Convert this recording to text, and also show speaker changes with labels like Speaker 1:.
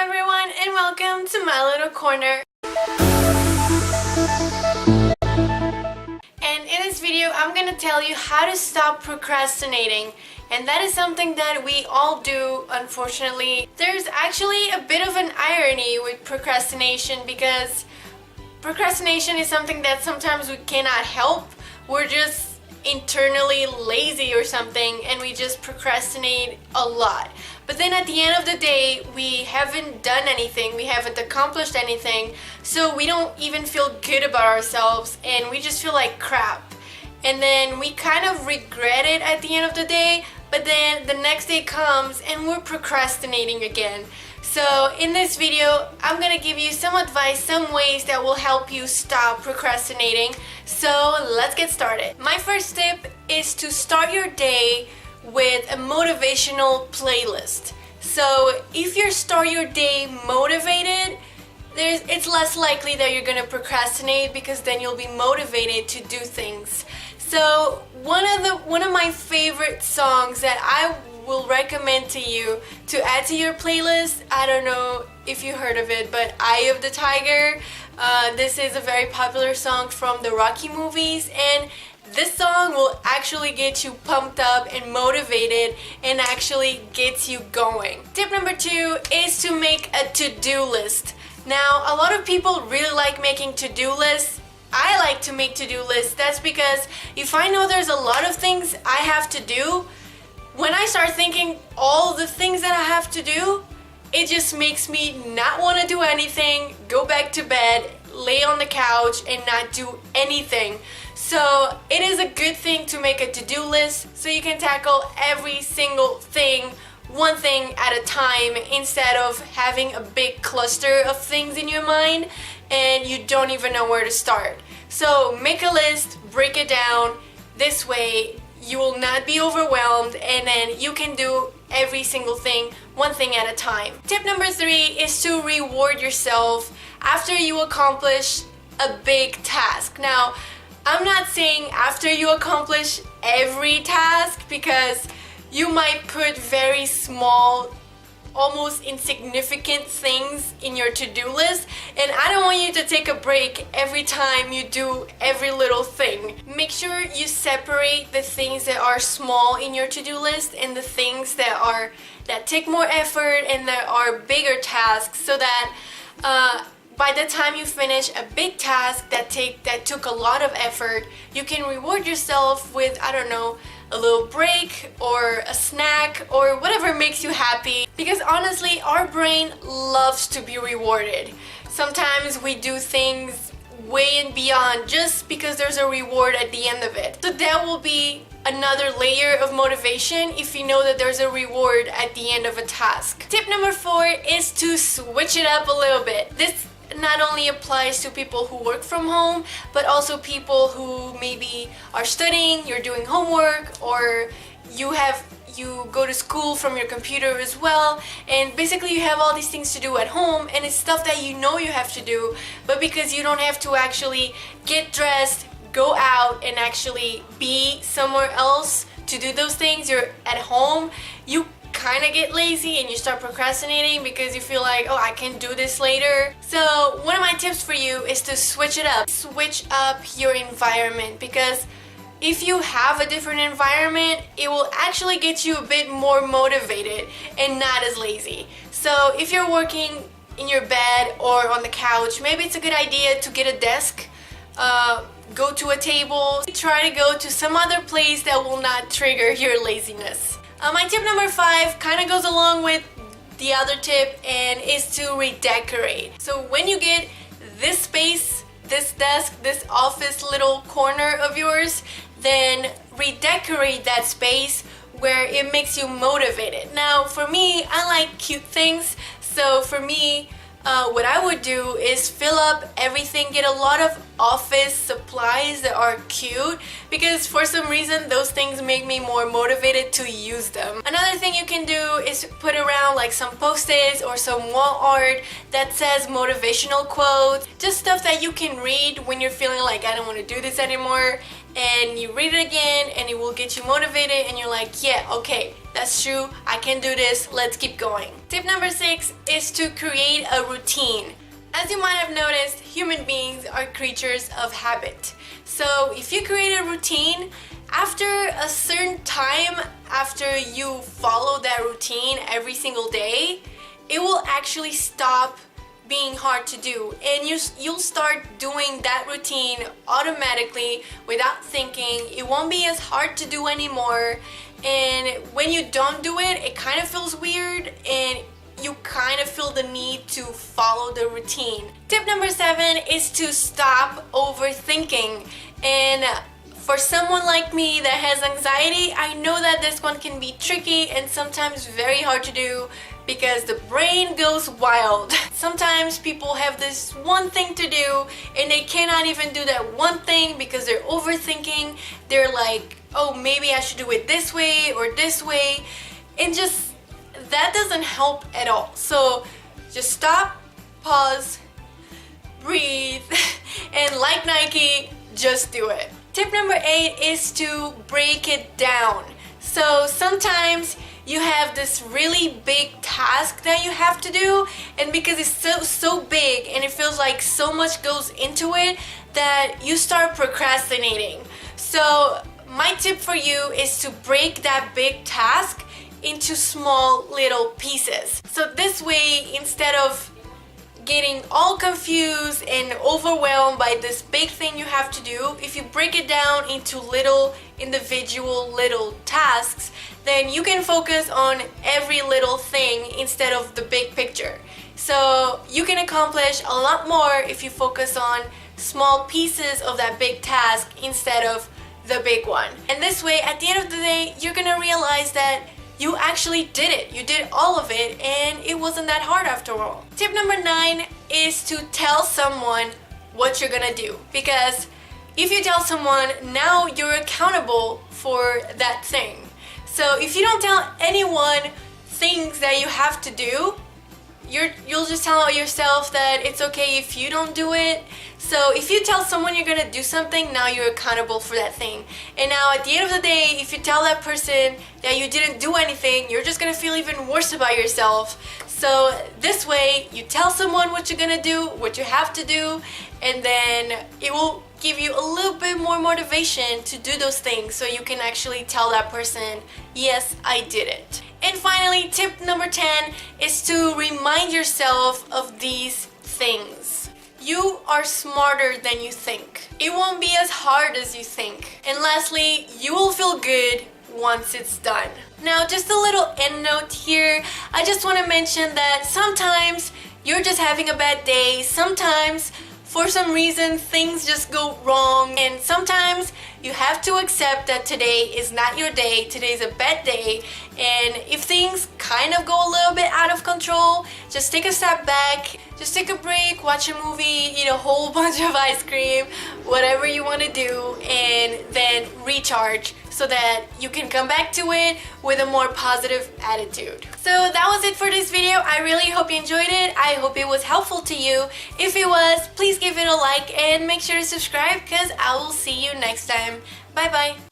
Speaker 1: everyone, and welcome to my little corner. And in this video I'm gonna tell you how to stop procrastinating, and that is something that we all do, unfortunately. There's actually a bit of an irony with procrastination because procrastination is something that sometimes we cannot help. We're just internally lazy or something and we just procrastinate a lot. But then at the end of the day, we haven't done anything, we haven't accomplished anything, so we don't even feel good about ourselves and we just feel like crap. And then we kind of regret it at the end of the day, but then the next day comes and we're procrastinating again. So in this video, I'm gonna give you some advice, some ways that will help you stop procrastinating. So let's get started. My first tip is to start your day with a motivational playlist. So if you start your day motivated, it's less likely that you're gonna procrastinate because then you'll be motivated to do things. So one of my favorite songs that I will recommend to you to add to your playlist, I don't know if you heard of it, but Eye of the Tiger. This is a very popular song from the Rocky movies, and this song will actually get you pumped up and motivated and actually gets you going. Tip number 2 is to make a to-do list. Now, a lot of people really like making to-do lists. I like to make to-do lists. That's because if I know there's a lot of things I have to do, when I start thinking all the things that I have to do, it just makes me not want to do anything, go back to bed, lay on the couch and not do anything. So it is a good thing to make a to-do list so you can tackle every single thing, one thing at a time, instead of having a big cluster of things in your mind and you don't even know where to start. So make a list, break it down. This way you will not be overwhelmed and then you can do every single thing, one thing at a time. Tip number 3 is to reward yourself after you accomplish a big task. Now, I'm not saying after you accomplish every task, because you might put very small, almost insignificant things in your to-do list, and I don't want you to take a break every time you do every little thing. Make sure you separate the things that are small in your to-do list and the things that take more effort and that are bigger tasks, so that by the time you finish a big task that took a lot of effort, you can reward yourself with, I don't know, a little break or a snack or whatever makes you happy. Because honestly, our brain loves to be rewarded. Sometimes we do things way and beyond just because there's a reward at the end of it. So that will be another layer of motivation if you know that there's a reward at the end of a task. Tip number 4 is to switch it up a little bit. This not only applies to people who work from home, but also people who maybe are studying, you're doing homework, or you go to school from your computer as well, and basically you have all these things to do at home, and it's stuff that you know you have to do, but because you don't have to actually get dressed, go out and actually be somewhere else to do those things, you're at home, you kind of get lazy and you start procrastinating because you feel like, oh, I can do this later. So one of my tips for you is to switch it up. Switch up your environment, because if you have a different environment, it will actually get you a bit more motivated and not as lazy. So if you're working in your bed or on the couch, maybe it's a good idea to get a desk, go to a table, try to go to some other place that will not trigger your laziness. My tip number 5 kind of goes along with the other tip and is to redecorate. So when you get this space, this desk, this office little corner of yours, then redecorate that space where it makes you motivated. Now for me, I like cute things, so for me, what I would do is fill up everything, get a lot of office supplies that are cute, because for some reason those things make me more motivated to use them. Another thing you can do is put around like some post-its or some wall art that says motivational quotes, just stuff that you can read when you're feeling like I don't want to do this anymore, and you read it again and it will get you motivated and you're like, yeah, okay, that's true, I can do this, let's keep going. Tip number 6 is to create a routine. As you might have noticed, human beings are creatures of habit. So if you create a routine, after a certain time, after you follow that routine every single day, it will actually stop being hard to do, and you'll start doing that routine automatically without thinking. It won't be as hard to do anymore, and when you don't do it, it kind of feels weird and you kind of feel the need to follow the routine. Tip number 7 is to stop overthinking. And for someone like me that has anxiety, I know that this one can be tricky and sometimes very hard to do because the brain goes wild. Sometimes people have this one thing to do and they cannot even do that one thing because they're overthinking. They're like, oh, maybe I should do it this way or this way, and just that doesn't help at all. So just stop, pause, breathe, and like Nike, just do it. Tip number 8 is to break it down. So sometimes you have this really big task that you have to do, and because it's so big and it feels like so much goes into it that you start procrastinating. So my tip for you is to break that big task into small little pieces. So this way, instead of getting all confused and overwhelmed by this big thing you have to do, if you break it down into little individual little tasks, then you can focus on every little thing instead of the big picture. So you can accomplish a lot more if you focus on small pieces of that big task instead of the big one. And this way, at the end of the day, you're gonna realize that you actually did it. You did all of it and it wasn't that hard after all. Tip number 9 is to tell someone what you're gonna do, because if you tell someone, now you're accountable for that thing. So if you don't tell anyone things that you have to do, you'll just tell yourself that it's okay if you don't do it. So if you tell someone you're gonna do something, now you're accountable for that thing. And now at the end of the day, if you tell that person that you didn't do anything, you're just gonna feel even worse about yourself. So this way, you tell someone what you're gonna do, what you have to do, and then it will give you a little bit more motivation to do those things, so you can actually tell that person, yes, I did it. And finally, tip number 10 is to remind yourself of these things. You are smarter than you think. It won't be as hard as you think. And lastly, you will feel good once it's done. Now, just a little end note here. I just want to mention that sometimes you're just having a bad day. Sometimes, for some reason, things just go wrong. And sometimes you have to accept that today is not your day. Today's a bad day. And if things kind of go a little bit out of control, just take a step back. Just take a break, watch a movie, eat a whole bunch of ice cream, whatever you want to do, and then recharge so that you can come back to it with a more positive attitude. So that was it for this video. I really hope you enjoyed it. I hope it was helpful to you. If it was, please give it a like and make sure to subscribe, because I will see you next time. Bye bye.